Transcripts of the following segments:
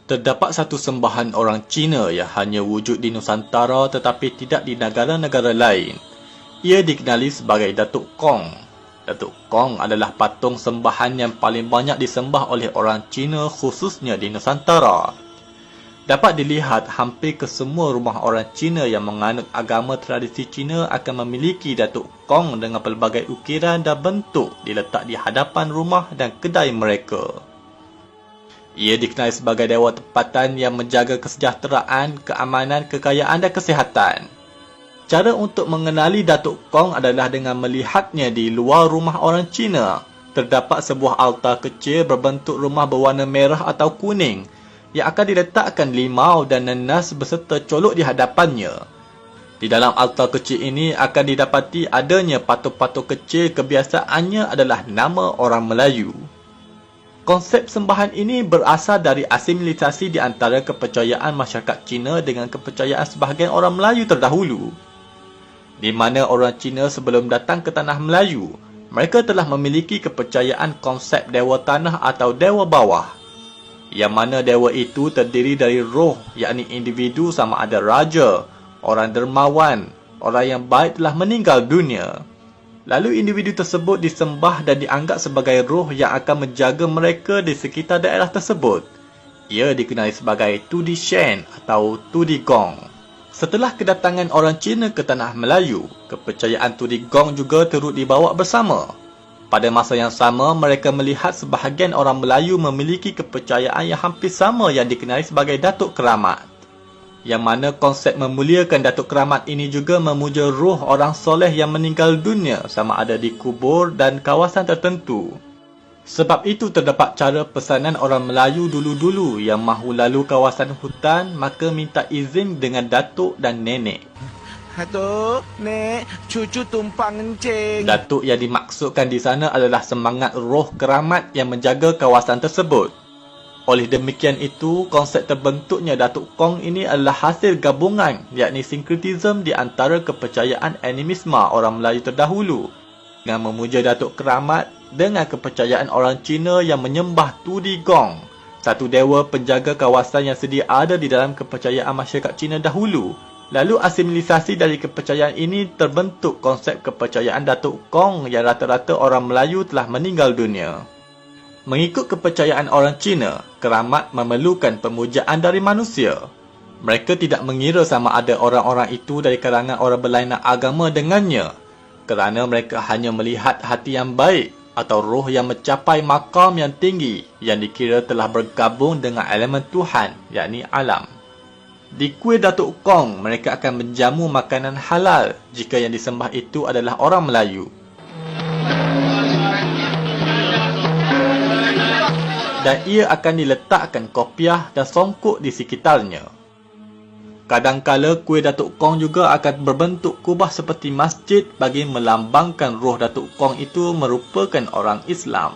Terdapat satu sembahan orang Cina yang hanya wujud di Nusantara tetapi tidak di negara-negara lain. Ia dikenali sebagai Datuk Kong. Datuk Kong adalah patung sembahan yang paling banyak disembah oleh orang Cina khususnya di Nusantara. Dapat dilihat hampir ke semua rumah orang Cina yang menganut agama tradisi Cina akan memiliki Datuk Kong dengan pelbagai ukiran dan bentuk diletak di hadapan rumah dan kedai mereka. Ia dikenali sebagai dewa tempatan yang menjaga kesejahteraan, keamanan, kekayaan dan kesihatan. Cara untuk mengenali Datuk Kong adalah dengan melihatnya di luar rumah orang Cina. Terdapat sebuah altar kecil berbentuk rumah berwarna merah atau kuning yang akan diletakkan limau dan nanas beserta colok di hadapannya. Di dalam altar kecil ini akan didapati adanya patung-patung kecil, kebiasaannya adalah nama orang Melayu. Konsep sembahan ini berasal dari asimilisasi di antara kepercayaan masyarakat Cina dengan kepercayaan sebahagian orang Melayu terdahulu. Di mana orang Cina sebelum datang ke tanah Melayu, mereka telah memiliki kepercayaan konsep dewa tanah atau dewa bawah. Yang mana dewa itu terdiri dari roh, yakni individu sama ada raja, orang dermawan, orang yang baik telah meninggal dunia. Lalu individu tersebut disembah dan dianggap sebagai roh yang akan menjaga mereka di sekitar daerah tersebut. Ia dikenali sebagai Tu Di Shen atau Tu Di Gong. Setelah kedatangan orang Cina ke tanah Melayu, kepercayaan Tu Di Gong juga turut dibawa bersama. Pada masa yang sama, mereka melihat sebahagian orang Melayu memiliki kepercayaan yang hampir sama yang dikenali sebagai Datuk Keramat. Yang mana konsep memuliakan Datuk Keramat ini juga memuja roh orang soleh yang meninggal dunia sama ada di kubur dan kawasan tertentu. Sebab itu terdapat cara pesanan orang Melayu dulu-dulu yang mahu lalu kawasan hutan maka minta izin dengan datuk dan nenek. Datuk, Nek, cucu tumpang encing. Datuk yang dimaksudkan di sana adalah semangat roh keramat yang menjaga kawasan tersebut. Oleh demikian itu, konsep terbentuknya Datuk Kong ini adalah hasil gabungan, yakni sinkretisme di antara kepercayaan animisme orang Melayu terdahulu dengan memuja Datuk Keramat dengan kepercayaan orang Cina yang menyembah Tu Di Gong, satu dewa penjaga kawasan yang sedia ada di dalam kepercayaan masyarakat Cina dahulu. Lalu asimilisasi dari kepercayaan ini terbentuk konsep kepercayaan Datuk Kong yang rata-rata orang Melayu telah meninggal dunia. Mengikut kepercayaan orang Cina, keramat memerlukan pemujaan dari manusia. Mereka tidak mengira sama ada orang-orang itu dari kalangan orang berlainan agama dengannya, kerana mereka hanya melihat hati yang baik atau roh yang mencapai makam yang tinggi yang dikira telah bergabung dengan elemen Tuhan, yakni alam. Di kuil Datuk Kong, mereka akan menjamu makanan halal jika yang disembah itu adalah orang Melayu. Dan ia akan diletakkan kopiah dan songkok di sekitarnya. Kadangkala kuil Datuk Kong juga akan berbentuk kubah seperti masjid bagi melambangkan roh Datuk Kong itu merupakan orang Islam.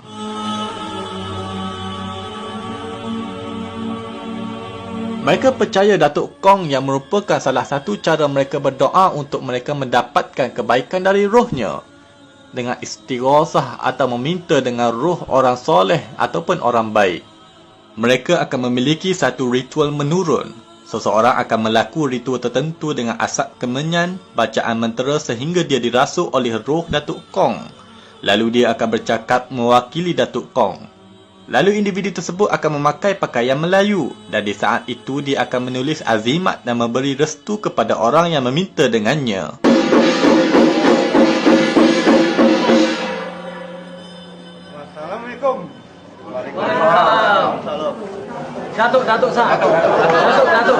Mereka percaya Datuk Kong yang merupakan salah satu cara mereka berdoa untuk mereka mendapatkan kebaikan dari rohnya, dengan istighosah atau meminta dengan roh orang soleh ataupun orang baik. Mereka akan memiliki satu ritual menurun. Seseorang akan melakukan ritual tertentu dengan asap kemenyan, bacaan mentera sehingga dia dirasuk oleh roh Datuk Kong. Lalu dia akan bercakap mewakili Datuk Kong. Lalu individu tersebut akan memakai pakaian Melayu dan di saat itu dia akan menulis azimat dan memberi restu kepada orang yang meminta dengannya. Assalamualaikum. Waalaikumsalam. Datuk sah. Datuk.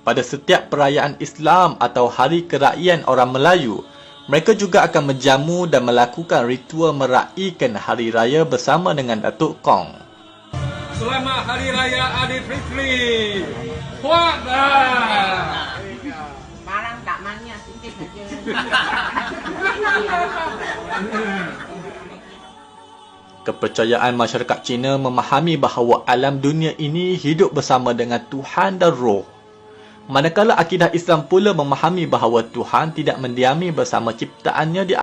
Pada setiap perayaan Islam atau hari kerakyatan orang Melayu, mereka juga akan menjamu dan melakukan ritual meraihkan hari raya bersama dengan Datuk Kong. Selamat Hari Raya Aidilfitri. Puaslah. Barang tak mania sikit saja. Kepercayaan masyarakat Cina memahami bahawa alam dunia ini hidup bersama dengan Tuhan dan roh. Manakala akidah Islam pula memahami bahawa Tuhan tidak mendiami bersama ciptaannya di